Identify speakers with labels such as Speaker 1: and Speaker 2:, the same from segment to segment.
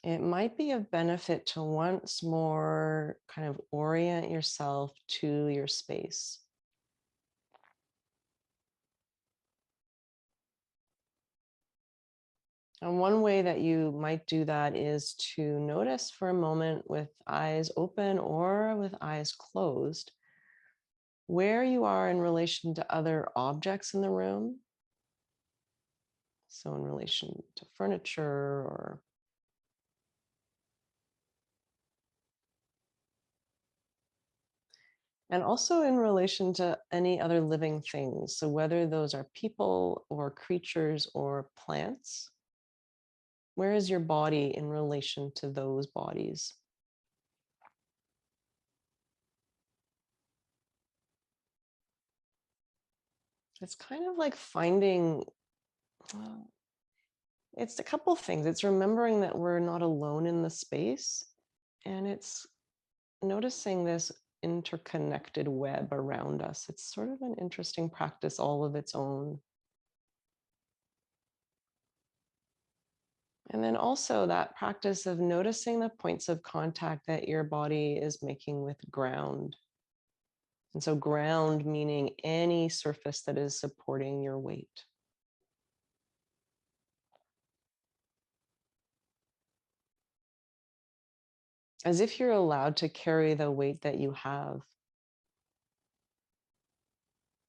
Speaker 1: it might be of benefit to once more kind of orient yourself to your space. And one way that you might do that is to notice for a moment with eyes open or with eyes closed where you are in relation to other objects in the room. So, in relation to furniture or and also in relation to any other living things. So, whether those are people or creatures or plants, where is your body in relation to those bodies? It's kind of like finding, uh, it's a couple things. It's remembering that we're not alone in the space, and it's noticing this interconnected web around us. It's sort of an interesting practice all of its own. And then also that practice of noticing the points of contact that your body is making with ground. And so, ground meaning any surface that is supporting your weight. As if you're allowed to carry the weight that you have,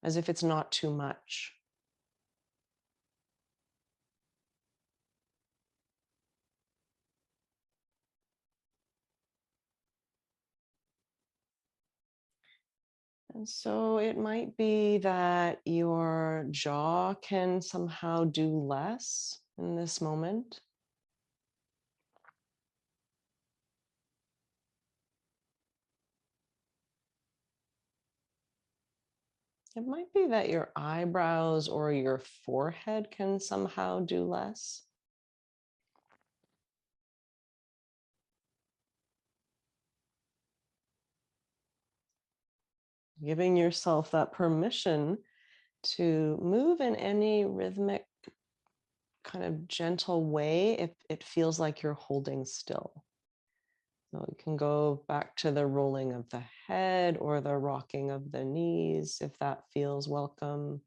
Speaker 1: as if it's not too much. And so it might be that your jaw can somehow do less in this moment. It might be that your eyebrows or your forehead can somehow do less. Giving yourself that permission to move in any rhythmic, kind of gentle way if it feels like you're holding still. So you can go back to the rolling of the head or the rocking of the knees if that feels welcome.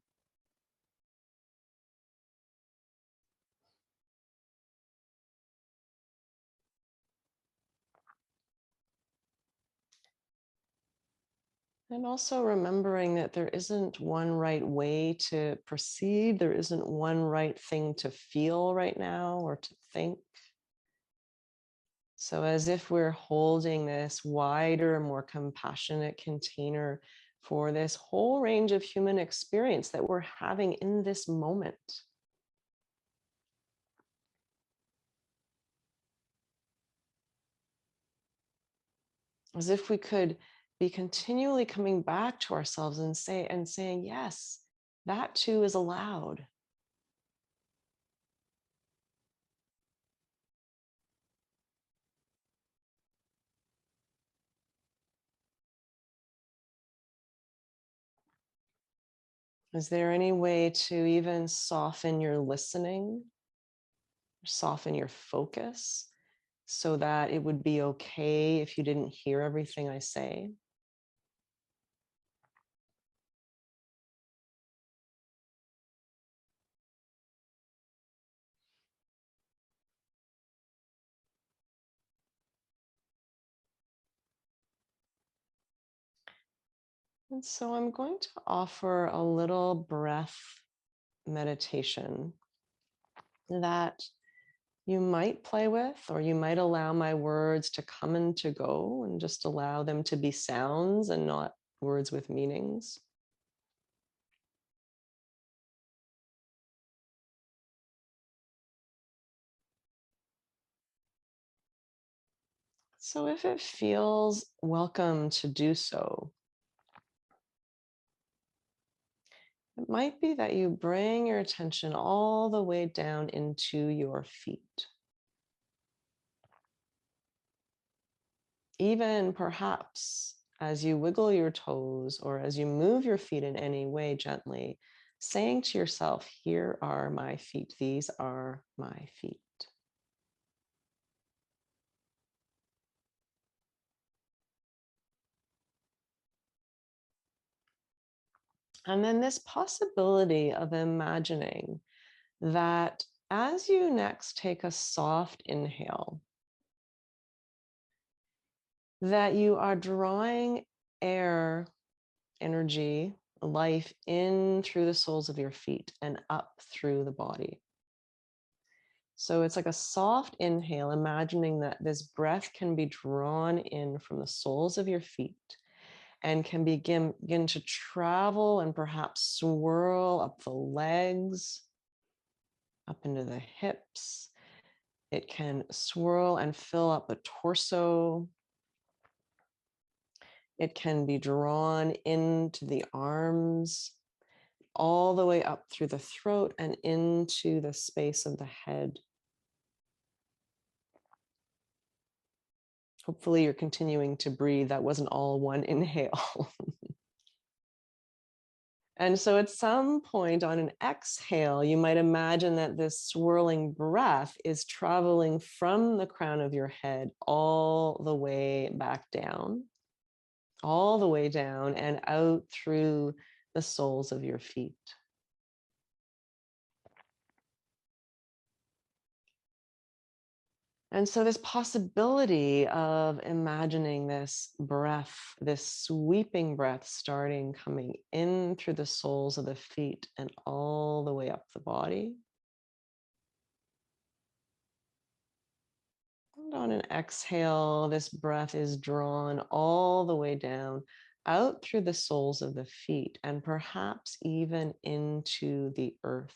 Speaker 1: And also remembering that there isn't one right way to proceed, there isn't one right thing to feel right now or to think. So, as if we're holding this wider, more compassionate container for this whole range of human experience that we're having in this moment. As if we could be continually coming back to ourselves and saying, yes, that too is allowed. Is there any way to even soften your listening, soften your focus so that it would be okay if you didn't hear everything I say? And so I'm going to offer a little breath meditation that you might play with, or you might allow my words to come and to go and just allow them to be sounds and not words with meanings. So if it feels welcome to do so, it might be that you bring your attention all the way down into your feet. Even perhaps as you wiggle your toes or as you move your feet in any way gently, saying to yourself, here are my feet, these are my feet. And then this possibility of imagining that as you next take a soft inhale, that you are drawing air, energy, life in through the soles of your feet and up through the body. So it's like a soft inhale, imagining that this breath can be drawn in from the soles of your feet and can begin to travel and perhaps swirl up the legs, up into the hips. It can swirl and fill up the torso. It can be drawn into the arms, all the way up through the throat and into the space of the head. Hopefully you're continuing to breathe. That wasn't all one inhale. And so at some point on an exhale, you might imagine that this swirling breath is traveling from the crown of your head all the way back down, all the way down and out through the soles of your feet. And so this possibility of imagining this breath, this sweeping breath starting coming in through the soles of the feet and all the way up the body. And on an exhale, this breath is drawn all the way down, out through the soles of the feet, and perhaps even into the earth.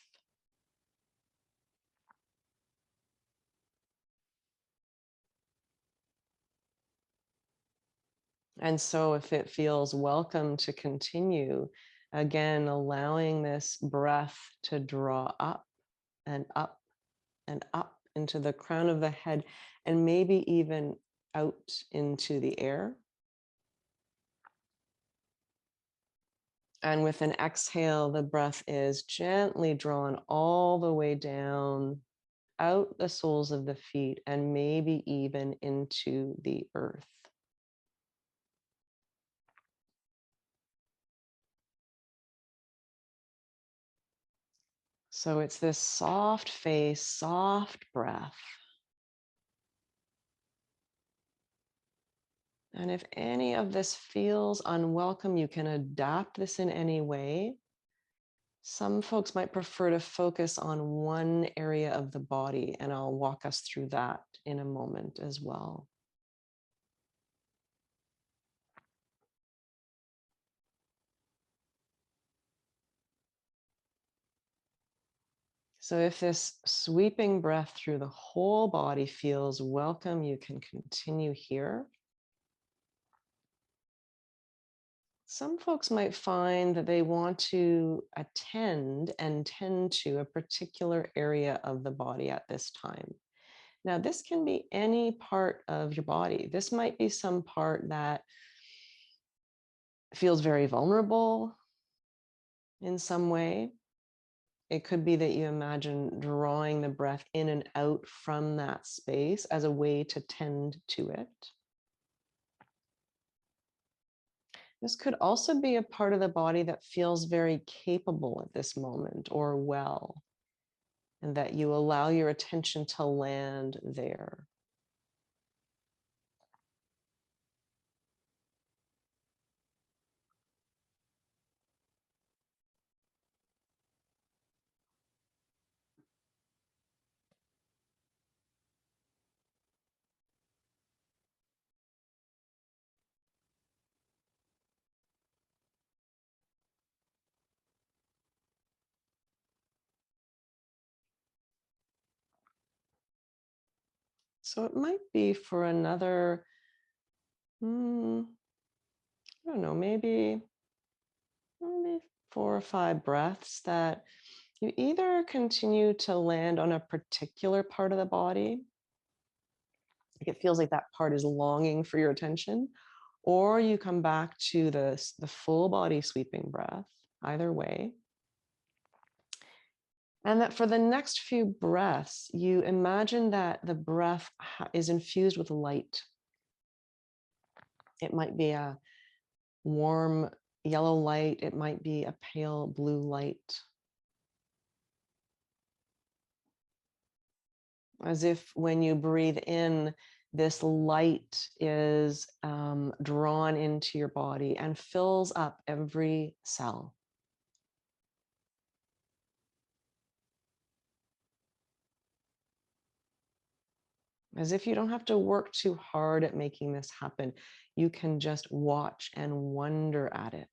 Speaker 1: And so if it feels welcome to continue, again, allowing this breath to draw up and up and up into the crown of the head, and maybe even out into the air. And with an exhale, the breath is gently drawn all the way down, out the soles of the feet, and maybe even into the earth. So it's this soft face, soft breath. And if any of this feels unwelcome, you can adapt this in any way. Some folks might prefer to focus on one area of the body, and I'll walk us through that in a moment as well. So if this sweeping breath through the whole body feels welcome, you can continue here. Some folks might find that they want to attend and tend to a particular area of the body at this time. Now, this can be any part of your body. This might be some part that feels very vulnerable in some way. It could be that you imagine drawing the breath in and out from that space as a way to tend to it. This could also be a part of the body that feels very capable at this moment or well, and that you allow your attention to land there. So it might be for another, I don't know, maybe 4 or 5 breaths that you either continue to land on a particular part of the body, like it feels like that part is longing for your attention, or you come back to the full body sweeping breath, either way. And that for the next few breaths, you imagine that the breath is infused with light. It might be a warm yellow light, it might be a pale blue light. As if when you breathe in, this light is drawn into your body and fills up every cell. As if you don't have to work too hard at making this happen. You can just watch and wonder at it.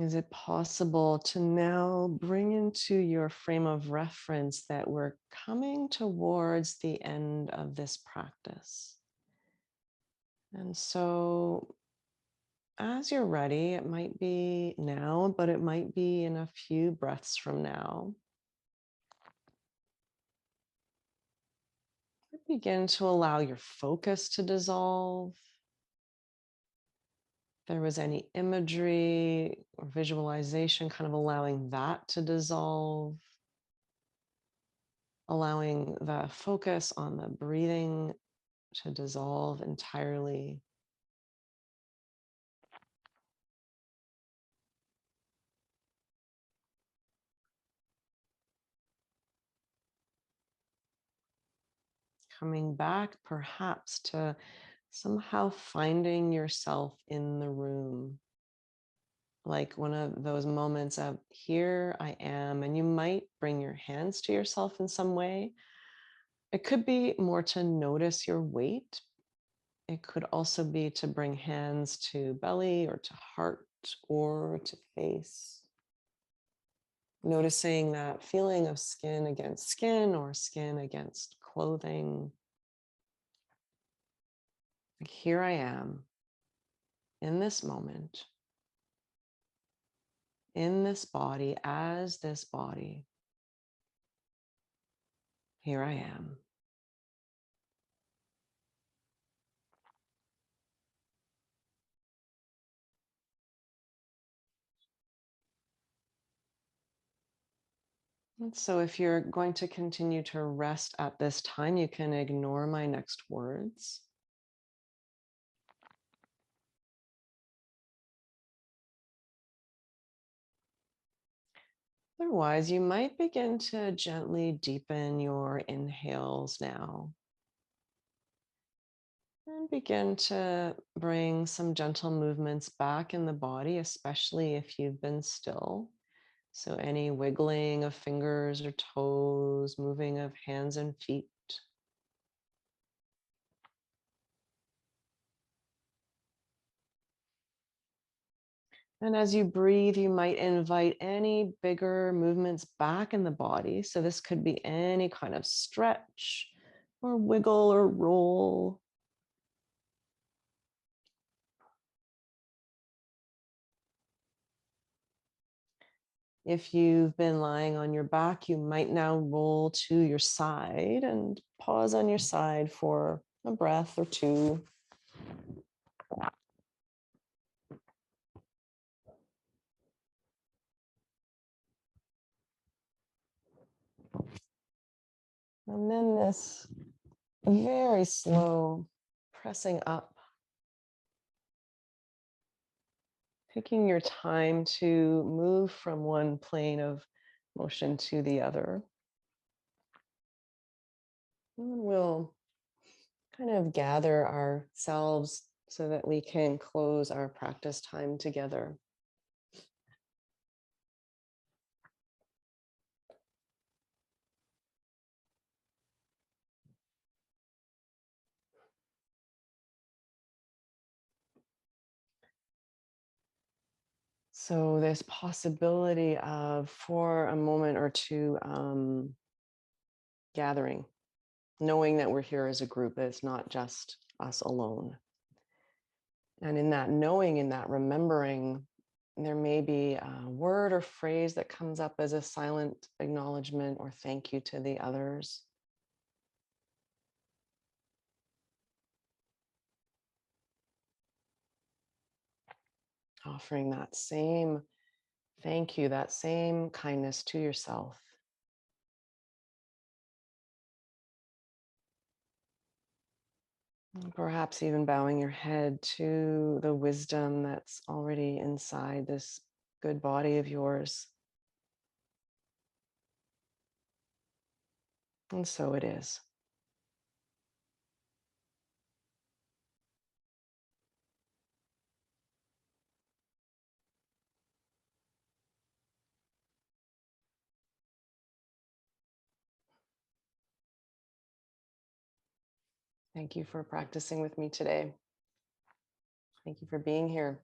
Speaker 1: Is it possible to now bring into your frame of reference that we're coming towards the end of this practice? And so, as you're ready, it might be now, but it might be in a few breaths from now. Begin to allow your focus to dissolve. If there was any imagery or visualization, kind of allowing that to dissolve. Allowing the focus on the breathing to dissolve entirely. Coming back perhaps to somehow finding yourself in the room. Like one of those moments of here I am, and you might bring your hands to yourself in some way. It could be more to notice your weight. It could also be to bring hands to belly or to heart or to face. Noticing that feeling of skin against skin or skin against clothing. Like here I am in this moment, in this body, as this body. Here I am. And so if you're going to continue to rest at this time, you can ignore my next words. Otherwise, you might begin to gently deepen your inhales now. And begin to bring some gentle movements back in the body, especially if you've been still. So, any wiggling of fingers or toes, moving of hands and feet. And as you breathe, you might invite any bigger movements back in the body. So, this could be any kind of stretch or wiggle or roll. If you've been lying on your back, you might now roll to your side and pause on your side for a breath or two. And then this very slow pressing up, taking your time to move from one plane of motion to the other. And we'll kind of gather ourselves so that we can close our practice time together. So this possibility of, for a moment or two, gathering, knowing that we're here as a group, that it's not just us alone. And in that knowing, in that remembering, there may be a word or phrase that comes up as a silent acknowledgement or thank you to the others. offering that same thank you, that same kindness to yourself. And perhaps even bowing your head to the wisdom that's already inside this good body of yours. And so it is. Thank you for practicing with me today. Thank you for being here.